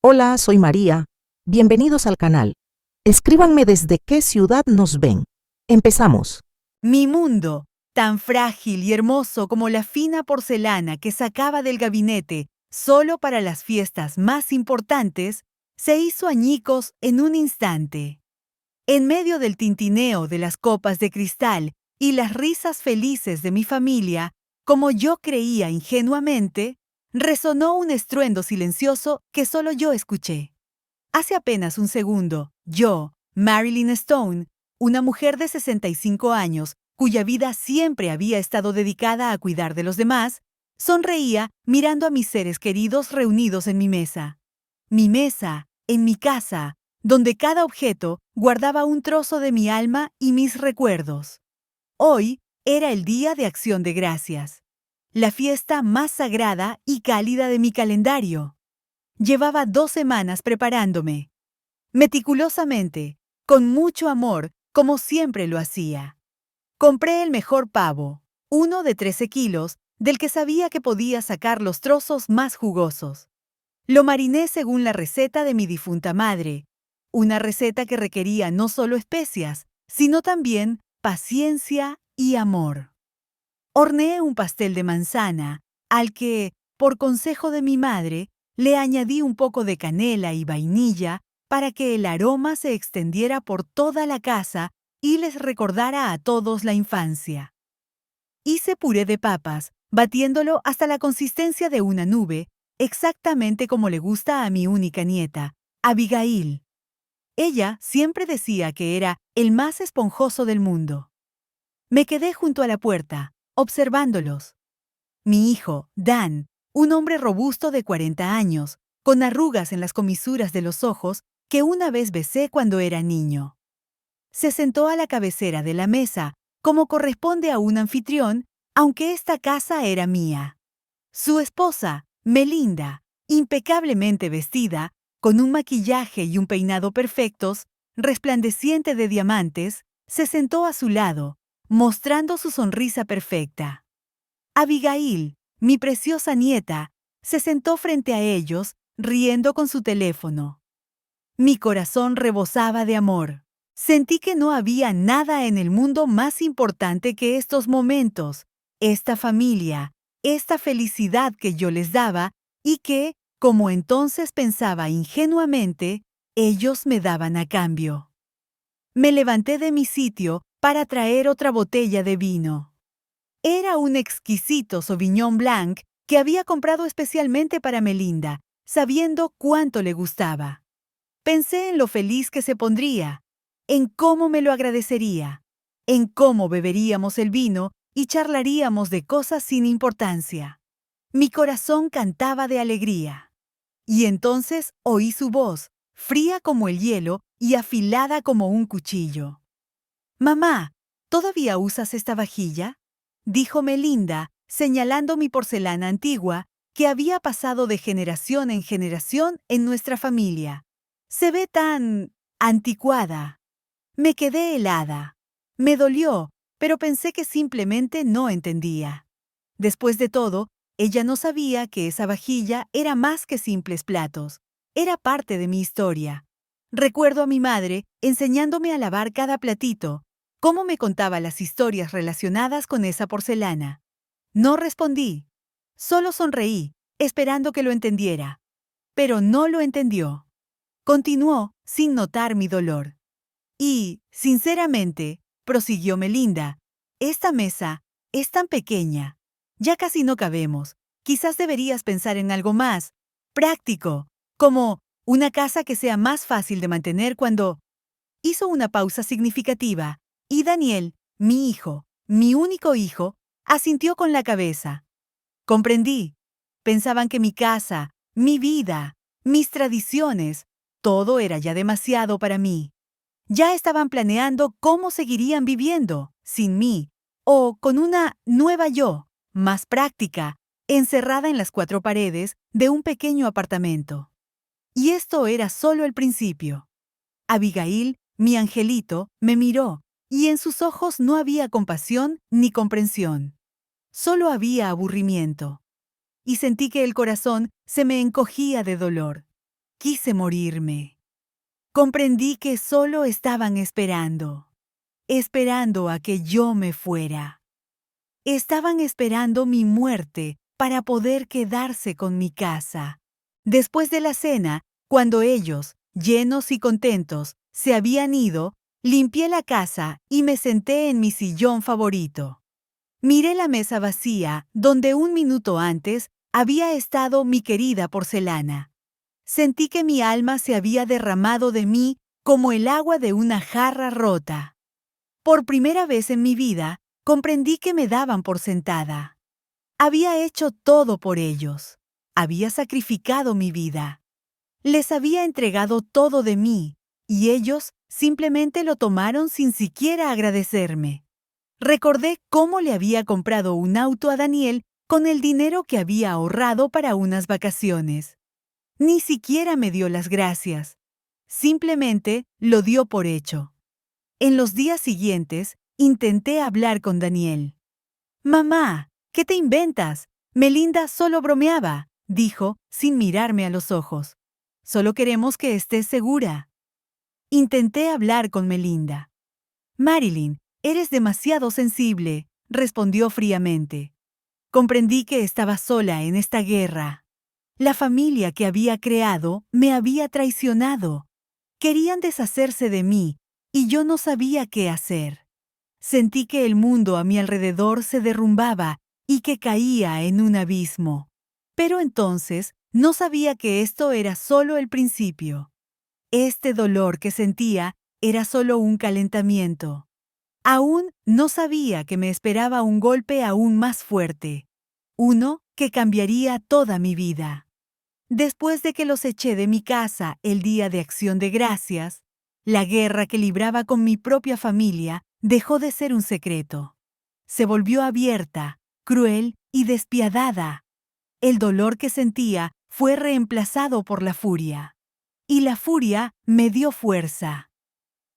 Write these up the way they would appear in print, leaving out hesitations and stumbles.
Hola, soy María. Bienvenidos al canal. Escríbanme desde qué ciudad nos ven. Empezamos. Mi mundo, tan frágil y hermoso como la fina porcelana que sacaba del gabinete solo para las fiestas más importantes, se hizo añicos en un instante. En medio del tintineo de las copas de cristal y las risas felices de mi familia, como yo creía ingenuamente, resonó un estruendo silencioso que solo yo escuché. Hace apenas un segundo, yo, Marilyn Stone, una mujer de 65 años, cuya vida siempre había estado dedicada a cuidar de los demás, sonreía mirando a mis seres queridos reunidos en mi mesa. Mi mesa, en mi casa, donde cada objeto guardaba un trozo de mi alma y mis recuerdos. Hoy era el Día de Acción de Gracias, la fiesta más sagrada y cálida de mi calendario. Llevaba 2 semanas preparándome, meticulosamente, con mucho amor, como siempre lo hacía. Compré el mejor pavo, uno de 13 kilos, del que sabía que podía sacar los trozos más jugosos. Lo mariné según la receta de mi difunta madre, una receta que requería no solo especias, sino también paciencia y amor. Horneé un pastel de manzana, al que, por consejo de mi madre, le añadí un poco de canela y vainilla para que el aroma se extendiera por toda la casa y les recordara a todos la infancia. Hice puré de papas, batiéndolo hasta la consistencia de una nube, exactamente como le gusta a mi única nieta, Abigail. Ella siempre decía que era el más esponjoso del mundo. Me quedé junto a la puerta, observándolos. Mi hijo, Dan, un hombre robusto de 40 años, con arrugas en las comisuras de los ojos, que una vez besé cuando era niño. Se sentó a la cabecera de la mesa, como corresponde a un anfitrión, aunque esta casa era mía. Su esposa, Melinda, impecablemente vestida, con un maquillaje y un peinado perfectos, resplandeciente de diamantes, se sentó a su lado, mostrando su sonrisa perfecta. Abigail, mi preciosa nieta, se sentó frente a ellos, riendo con su teléfono. Mi corazón rebosaba de amor. Sentí que no había nada en el mundo más importante que estos momentos, esta familia, esta felicidad que yo les daba y que, como entonces pensaba ingenuamente, ellos me daban a cambio. Me levanté de mi sitio para traer otra botella de vino. Era un exquisito Sauvignon Blanc que había comprado especialmente para Melinda, sabiendo cuánto le gustaba. Pensé en lo feliz que se pondría, en cómo me lo agradecería, en cómo beberíamos el vino y charlaríamos de cosas sin importancia. Mi corazón cantaba de alegría. Y entonces oí su voz, fría como el hielo y afilada como un cuchillo. «Mamá, ¿todavía usas esta vajilla?», dijo Melinda, señalando mi porcelana antigua, que había pasado de generación en generación en nuestra familia. Se ve tan anticuada. Me quedé helada. Me dolió, pero pensé que simplemente no entendía. Después de todo, ella no sabía que esa vajilla era más que simples platos. Era parte de mi historia. Recuerdo a mi madre enseñándome a lavar cada platito, cómo me contaba las historias relacionadas con esa porcelana. No respondí. Solo sonreí, esperando que lo entendiera. Pero no lo entendió. Continuó sin notar mi dolor. Y, sinceramente, prosiguió Melinda, esta mesa es tan pequeña. Ya casi no cabemos. Quizás deberías pensar en algo más práctico, como una casa que sea más fácil de mantener cuando... Hizo una pausa significativa, y Daniel, mi hijo, mi único hijo, asintió con la cabeza. Comprendí. Pensaban que mi casa, mi vida, mis tradiciones, todo era ya demasiado para mí. Ya estaban planeando cómo seguirían viviendo, sin mí, o con una nueva yo, más práctica, encerrada en las 4 paredes de un pequeño apartamento. Y esto era solo el principio. Abigail, mi angelito, me miró, y en sus ojos no había compasión ni comprensión. Solo había aburrimiento. Y sentí que el corazón se me encogía de dolor. quise morirme. Comprendí que solo estaban esperando a que yo me fuera. Estaban esperando mi muerte para poder quedarse con mi casa. Después de la cena, cuando ellos, llenos y contentos, se habían ido, limpié la casa y me senté en mi sillón favorito. Miré la mesa vacía donde un minuto antes había estado mi querida porcelana. Sentí que mi alma se había derramado de mí como el agua de una jarra rota. Por primera vez en mi vida, comprendí que me daban por sentada. Había hecho todo por ellos. Había sacrificado mi vida. Les había entregado todo de mí, y ellos simplemente lo tomaron sin siquiera agradecerme. Recordé cómo le había comprado un auto a Daniel con el dinero que había ahorrado para unas vacaciones. Ni siquiera me dio las gracias. Simplemente lo dio por hecho. En los días siguientes, intenté hablar con Daniel. «Mamá, ¿qué te inventas? Melinda solo bromeaba», dijo, sin mirarme a los ojos. «Solo queremos que estés segura». Intenté hablar con Melinda. «Marilyn, eres demasiado sensible», respondió fríamente. Comprendí que estaba sola en esta guerra. La familia que había creado me había traicionado. Querían deshacerse de mí, y yo no sabía qué hacer. Sentí que el mundo a mi alrededor se derrumbaba y que caía en un abismo. Pero entonces no sabía que esto era solo el principio. Este dolor que sentía era solo un calentamiento. Aún no sabía que me esperaba un golpe aún más fuerte, uno que cambiaría toda mi vida. Después de que los eché de mi casa el día de Acción de Gracias, la guerra que libraba con mi propia familia dejó de ser un secreto. Se volvió abierta, cruel y despiadada. El dolor que sentía fue reemplazado por la furia. Y la furia me dio fuerza.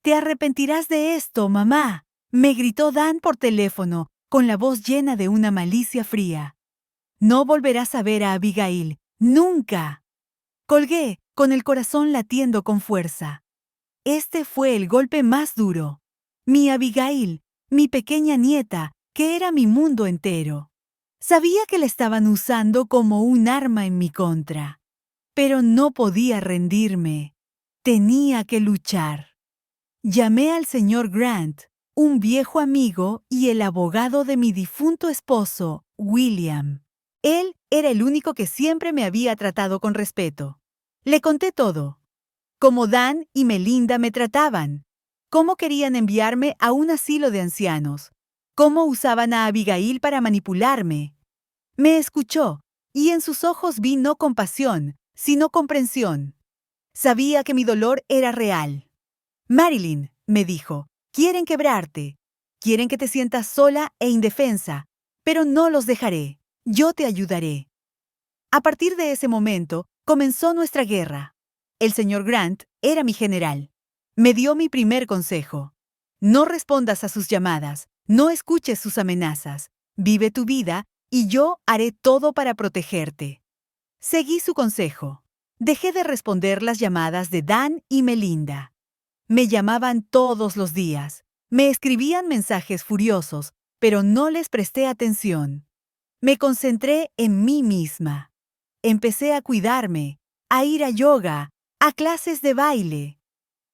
«Te arrepentirás de esto, mamá», me gritó Dan por teléfono, con la voz llena de una malicia fría. «No volverás a ver a Abigail, nunca». Colgué, con el corazón latiendo con fuerza. Este fue el golpe más duro. Mi Abigail, mi pequeña nieta, que era mi mundo entero. Sabía que la estaban usando como un arma en mi contra. Pero no podía rendirme. Tenía que luchar. Llamé al señor Grant, un viejo amigo y el abogado de mi difunto esposo, William. Él era el único que siempre me había tratado con respeto. Le conté todo. Cómo Dan y Melinda me trataban. Cómo querían enviarme a un asilo de ancianos. Cómo usaban a Abigail para manipularme. Me escuchó, y en sus ojos vi no compasión, sino comprensión. Sabía que mi dolor era real. «Marilyn», me dijo, «quieren quebrarte. Quieren que te sientas sola e indefensa. Pero no los dejaré. Yo te ayudaré». A partir de ese momento, comenzó nuestra guerra. El señor Grant era mi general. Me dio mi primer consejo. No respondas a sus llamadas, no escuches sus amenazas. Vive tu vida y yo haré todo para protegerte. Seguí su consejo. Dejé de responder las llamadas de Dan y Melinda. Me llamaban todos los días. Me escribían mensajes furiosos, pero no les presté atención. Me concentré en mí misma. Empecé a cuidarme, a ir a yoga, a clases de baile.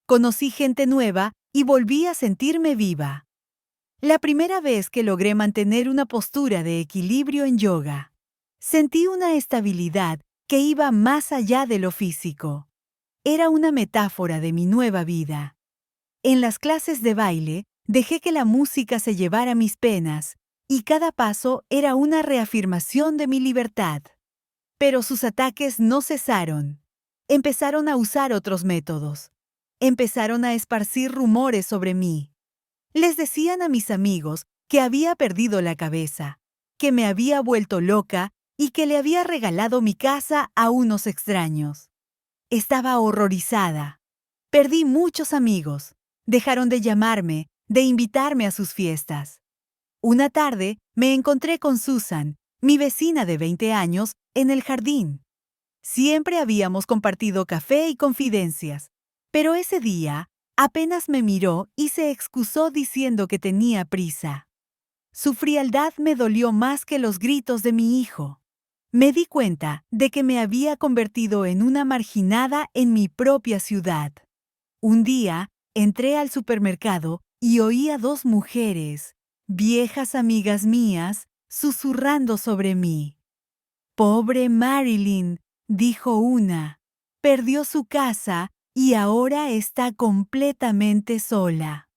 Conocí gente nueva y volví a sentirme viva. La primera vez que logré mantener una postura de equilibrio en yoga, sentí una estabilidad que iba más allá de lo físico. Era una metáfora de mi nueva vida. En las clases de baile, dejé que la música se llevara mis penas, y cada paso era una reafirmación de mi libertad. Pero sus ataques no cesaron. Empezaron a usar otros métodos. Empezaron a esparcir rumores sobre mí. Les decían a mis amigos que había perdido la cabeza, que me había vuelto loca y que le había regalado mi casa a unos extraños. Estaba horrorizada. Perdí muchos amigos. Dejaron de llamarme, de invitarme a sus fiestas. Una tarde me encontré con Susan, mi vecina de 20 años, en el jardín. Siempre habíamos compartido café y confidencias, pero ese día apenas me miró y se excusó diciendo que tenía prisa. Su frialdad me dolió más que los gritos de mi hijo. Me di cuenta de que me había convertido en una marginada en mi propia ciudad. Un día, entré al supermercado y oí a dos mujeres, viejas amigas mías, susurrando sobre mí. «Pobre Marilyn», dijo una, «perdió su casa y ahora está completamente sola».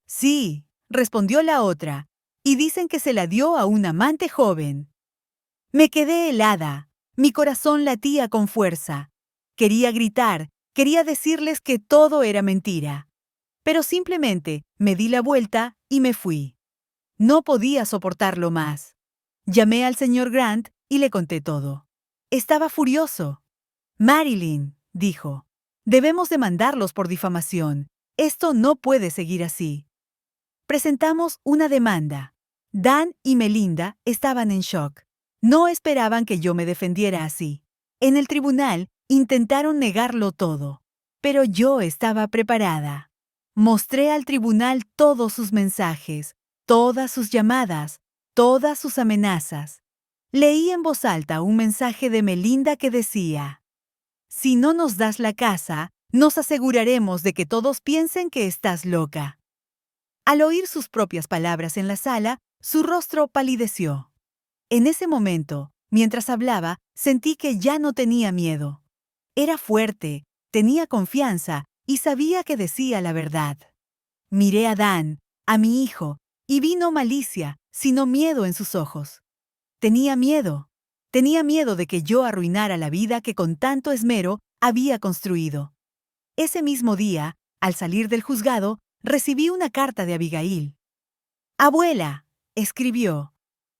«Sí», respondió la otra, «y dicen que se la dio a un amante joven». Me quedé helada, mi corazón latía con fuerza. Quería gritar, quería decirles que todo era mentira. Pero simplemente me di la vuelta y me fui. No podía soportarlo más. Llamé al señor Grant y le conté todo. Estaba furioso. «Marilyn», dijo, «debemos demandarlos por difamación. Esto no puede seguir así». Presentamos una demanda. Dan y Melinda estaban en shock. No esperaban que yo me defendiera así. En el tribunal intentaron negarlo todo, pero yo estaba preparada. Mostré al tribunal todos sus mensajes, todas sus llamadas, todas sus amenazas. Leí en voz alta un mensaje de Melinda que decía: «Si no nos das la casa, nos aseguraremos de que todos piensen que estás loca». Al oír sus propias palabras en la sala, su rostro palideció. En ese momento, mientras hablaba, sentí que ya no tenía miedo. Era fuerte, tenía confianza y sabía que decía la verdad. Miré a Dan, a mi hijo, y vi no malicia, sino miedo en sus ojos. Tenía miedo. Tenía miedo de que yo arruinara la vida que con tanto esmero había construido. Ese mismo día, al salir del juzgado, recibí una carta de Abigail. «Abuela», escribió,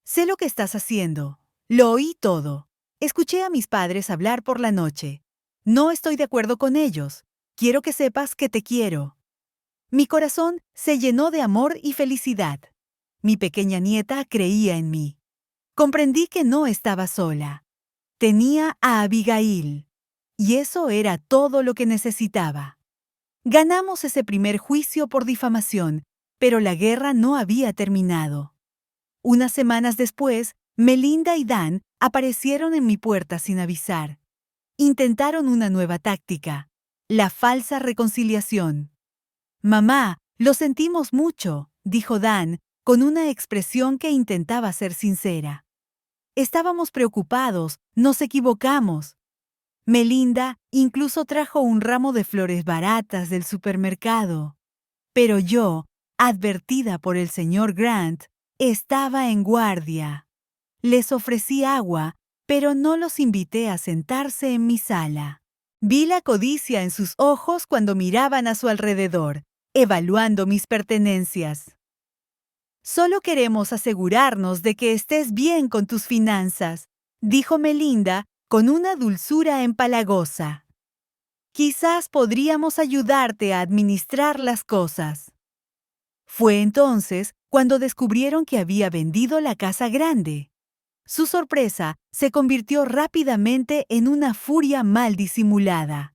«sé lo que estás haciendo. Lo oí todo. Escuché a mis padres hablar por la noche. No estoy de acuerdo con ellos. Quiero que sepas que te quiero». Mi corazón se llenó de amor y felicidad. Mi pequeña nieta creía en mí. Comprendí que no estaba sola. Tenía a Abigail. Y eso era todo lo que necesitaba. Ganamos ese primer juicio por difamación, pero la guerra no había terminado. Unas semanas después, Melinda y Dan aparecieron en mi puerta sin avisar. Intentaron una nueva táctica, la falsa reconciliación. «Mamá, lo sentimos mucho», dijo Dan, con una expresión que intentaba ser sincera. «Estábamos preocupados, nos equivocamos». Melinda incluso trajo un ramo de flores baratas del supermercado. Pero yo, advertida por el señor Grant, estaba en guardia. Les ofrecí agua, pero no los invité a sentarse en mi sala. Vi la codicia en sus ojos cuando miraban a su alrededor, evaluando mis pertenencias. «Solo queremos asegurarnos de que estés bien con tus finanzas», dijo Melinda con una dulzura empalagosa. «Quizás podríamos ayudarte a administrar las cosas». Fue entonces cuando descubrieron que había vendido la casa grande. Su sorpresa se convirtió rápidamente en una furia mal disimulada.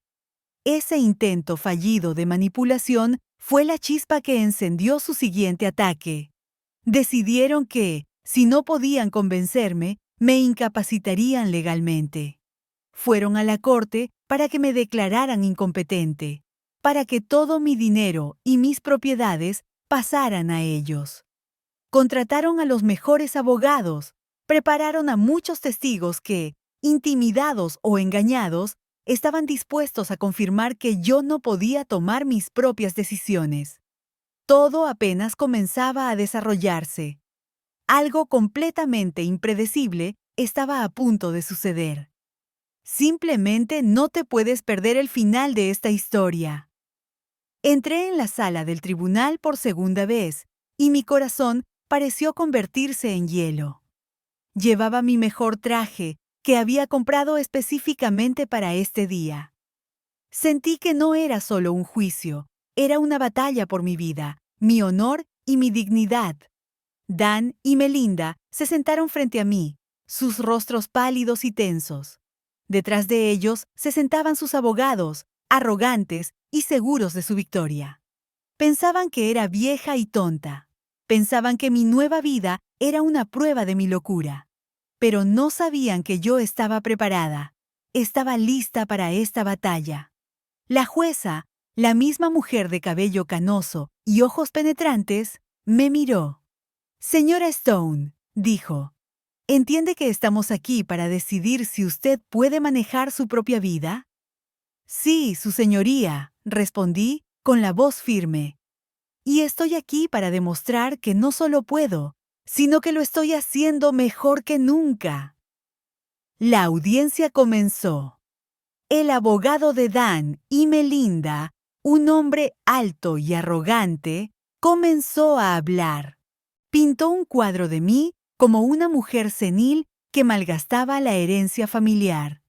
Ese intento fallido de manipulación fue la chispa que encendió su siguiente ataque. Decidieron que, si no podían convencerme, me incapacitarían legalmente. Fueron a la corte para que me declararan incompetente, para que todo mi dinero y mis propiedades pasaran a ellos. Contrataron a los mejores abogados, prepararon a muchos testigos que, intimidados o engañados, estaban dispuestos a confirmar que yo no podía tomar mis propias decisiones. Todo apenas comenzaba a desarrollarse. Algo completamente impredecible estaba a punto de suceder. Simplemente no te puedes perder el final de esta historia. Entré en la sala del tribunal por segunda vez, y mi corazón pareció convertirse en hielo. Llevaba mi mejor traje, que había comprado específicamente para este día. Sentí que no era solo un juicio, era una batalla por mi vida, mi honor y mi dignidad. Dan y Melinda se sentaron frente a mí, sus rostros pálidos y tensos. Detrás de ellos se sentaban sus abogados, arrogantes y seguros de su victoria. Pensaban que era vieja y tonta. Pensaban que mi nueva vida era una prueba de mi locura. Pero no sabían que yo estaba preparada. Estaba lista para esta batalla. La jueza, la misma mujer de cabello canoso y ojos penetrantes, me miró. Señora Stone, dijo, ¿entiende que estamos aquí para decidir si usted puede manejar su propia vida? Sí, su señoría, respondí con la voz firme. Y estoy aquí para demostrar que no solo puedo, sino que lo estoy haciendo mejor que nunca. La audiencia comenzó. El abogado de Dan y Melinda, un hombre alto y arrogante, comenzó a hablar. Pintó un cuadro de mí como una mujer senil que malgastaba la herencia familiar.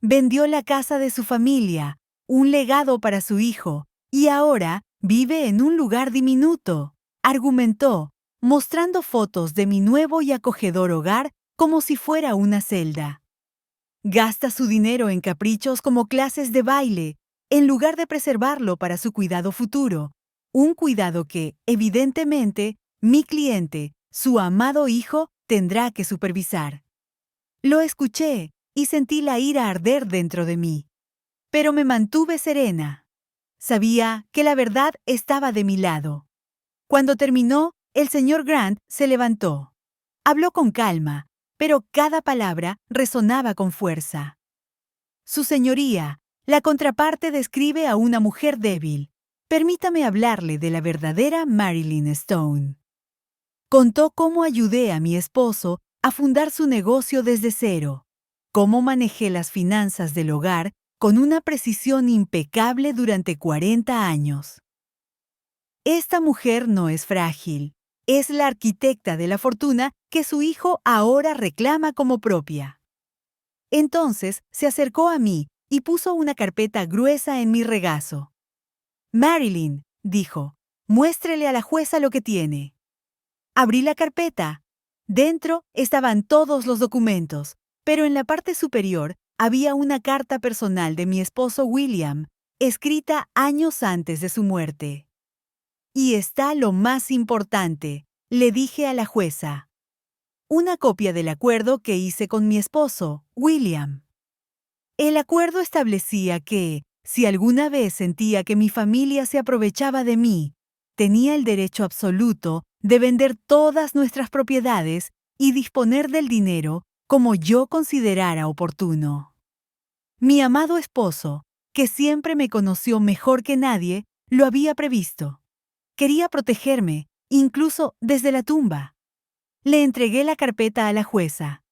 Vendió la casa de su familia, un legado para su hijo, y ahora vive en un lugar diminuto, argumentó, mostrando fotos de mi nuevo y acogedor hogar como si fuera una celda. Gasta su dinero en caprichos como clases de baile, en lugar de preservarlo para su cuidado futuro, un cuidado que, evidentemente, mi cliente, su amado hijo, tendrá que supervisar. Lo escuché y sentí la ira arder dentro de mí. Pero me mantuve serena. Sabía que la verdad estaba de mi lado. Cuando terminó, el señor Grant se levantó. Habló con calma, pero cada palabra resonaba con fuerza. Su señoría, la contraparte describe a una mujer débil. Permítame hablarle de la verdadera Marilyn Stone. Contó cómo ayudé a mi esposo a fundar su negocio desde cero, cómo manejé las finanzas del hogar con una precisión impecable durante 40 años. Esta mujer no es frágil, es la arquitecta de la fortuna que su hijo ahora reclama como propia. Entonces se acercó a mí y puso una carpeta gruesa en mi regazo. Marilyn, dijo, muéstrele a la jueza lo que tiene. Abrí la carpeta. Dentro estaban todos los documentos, pero en la parte superior había una carta personal de mi esposo William, escrita años antes de su muerte. Y está lo más importante, le dije a la jueza. Una copia del acuerdo que hice con mi esposo, William. El acuerdo establecía que, si alguna vez sentía que mi familia se aprovechaba de mí, tenía el derecho absoluto de vender todas nuestras propiedades y disponer del dinero como yo considerara oportuno. Mi amado esposo, que siempre me conoció mejor que nadie, lo había previsto. Quería protegerme, incluso desde la tumba. Le entregué la carpeta a la jueza.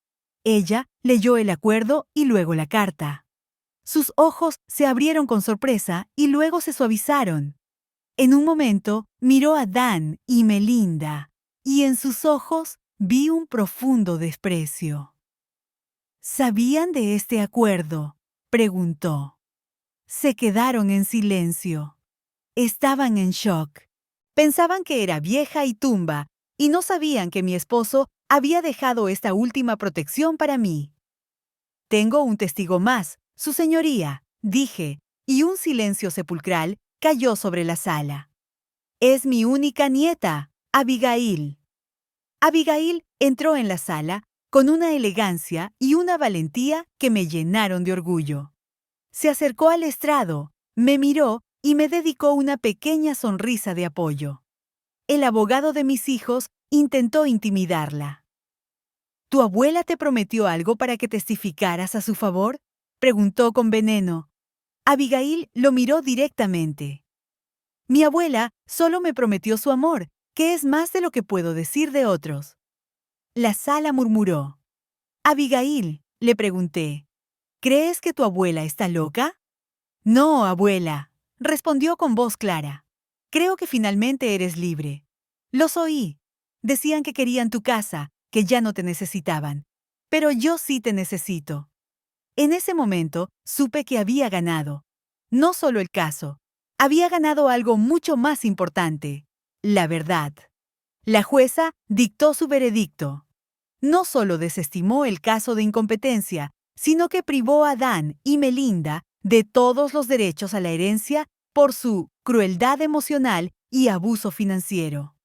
Ella leyó el acuerdo y luego la carta. Sus ojos se abrieron con sorpresa y luego se suavizaron. En un momento miró a Dan y Melinda, y en sus ojos vi un profundo desprecio. ¿Sabían de este acuerdo?, preguntó. Se quedaron en silencio. Estaban en shock. Pensaban que era vieja y tumba, y no sabían que mi esposo había dejado esta última protección para mí. Tengo un testigo más, su señoría, dije, y un silencio sepulcral cayó sobre la sala. Es mi única nieta, Abigail. Abigail entró en la sala con una elegancia y una valentía que me llenaron de orgullo. Se acercó al estrado, me miró y me dedicó una pequeña sonrisa de apoyo. El abogado de mis hijos intentó intimidarla. ¿Tu abuela te prometió algo para que testificaras a su favor?, preguntó con veneno. Abigail lo miró directamente. Mi abuela solo me prometió su amor, que es más de lo que puedo decir de otros. La sala murmuró. Abigail, le pregunté, ¿crees que tu abuela está loca? No, abuela, respondió con voz clara. Creo que finalmente eres libre. Los oí. Decían que querían tu casa, que ya no te necesitaban. Pero yo sí te necesito. En ese momento supe que había ganado. No solo el caso. Había ganado algo mucho más importante. La verdad. La jueza dictó su veredicto. No solo desestimó el caso de incompetencia, sino que privó a Dan y Melinda de todos los derechos a la herencia por su crueldad emocional y abuso financiero.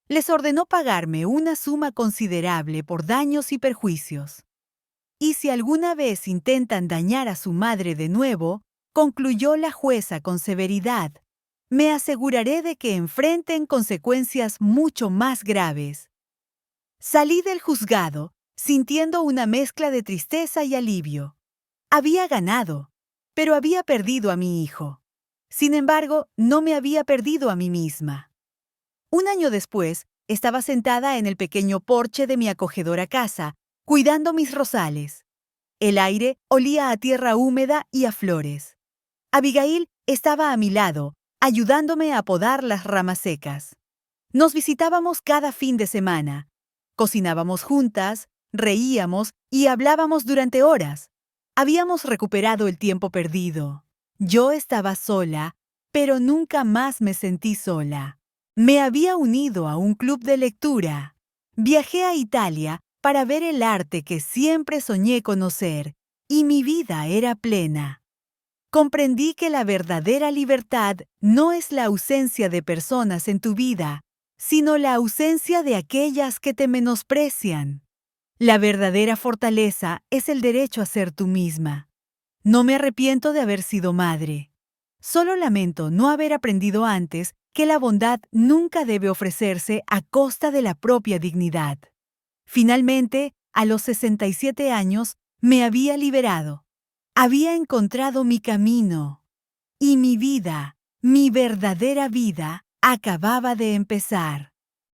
Les ordenó pagarme una suma considerable por daños y perjuicios. Y si alguna vez intentan dañar a su madre de nuevo, concluyó la jueza con severidad, me aseguraré de que enfrenten consecuencias mucho más graves. Salí del juzgado sintiendo una mezcla de tristeza y alivio. Había ganado, pero había perdido a mi hijo. Sin embargo, no me había perdido a mí misma. Un año después, estaba sentada en el pequeño porche de mi acogedora casa, cuidando mis rosales. El aire olía a tierra húmeda y a flores. Abigail estaba a mi lado, ayudándome a podar las ramas secas. Nos visitábamos cada fin de semana. Cocinábamos juntas, reíamos y hablábamos durante horas. Habíamos recuperado el tiempo perdido. Yo estaba sola, pero nunca más me sentí sola. Me había unido a un club de lectura. Viajé a Italia para ver el arte que siempre soñé conocer, y mi vida era plena. Comprendí que la verdadera libertad no es la ausencia de personas en tu vida, sino la ausencia de aquellas que te menosprecian. La verdadera fortaleza es el derecho a ser tú misma. No me arrepiento de haber sido madre. Solo lamento no haber aprendido antes que la bondad nunca debe ofrecerse a costa de la propia dignidad. Finalmente, a los 67 años, me había liberado. Había encontrado mi camino. Y mi vida, mi verdadera vida, acababa de empezar.